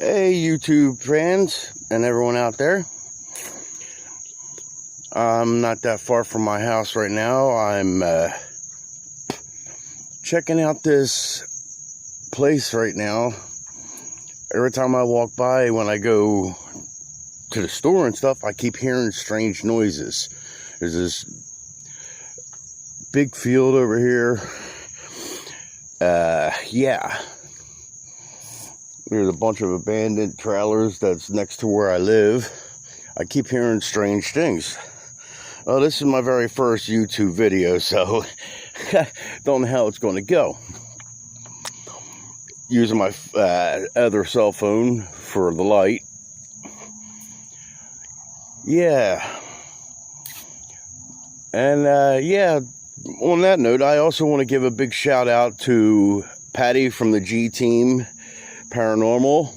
Hey YouTube fans and everyone out there. I'm not that far from my house right now. I'm checking out this place right now. Every time I walk by, when I go to the store and stuff, I keep hearing strange noises. There's this big field over here. Yeah. There's a bunch of abandoned trailers that's next to where I live. I keep hearing strange things. Well, this is my very first YouTube video, so don't know how it's going to go. Using my other cell phone for the light. Yeah. And yeah, on that note, I also want to give a big shout out to Patty from the G Team Paranormal,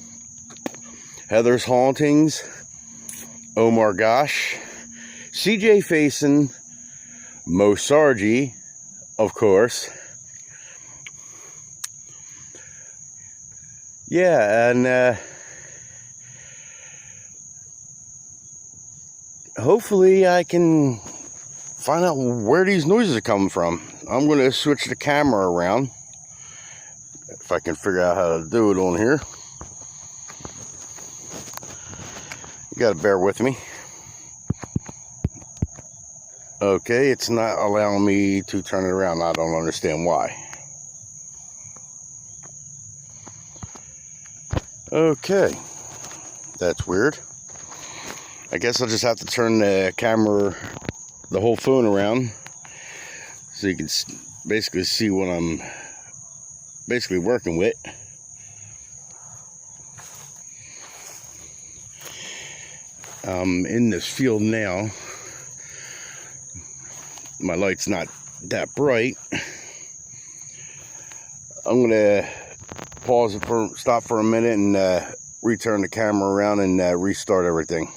Heather's Hauntings, Omar Gosh, CJ Faison, Mo Sargi, of course. Yeah, and hopefully I can find out where these noises are coming from. I'm going to switch the camera around. If I can figure out how to do it on here. You gotta bear with me. Okay, it's not allowing me to turn it around. I don't understand why. Okay, that's weird. I guess I'll just have to turn the camera, the whole phone around, so you can basically see what I'm basically working with. I'm in this field now. My light's not that bright. I'm gonna stop for a minute and return the camera around and restart everything.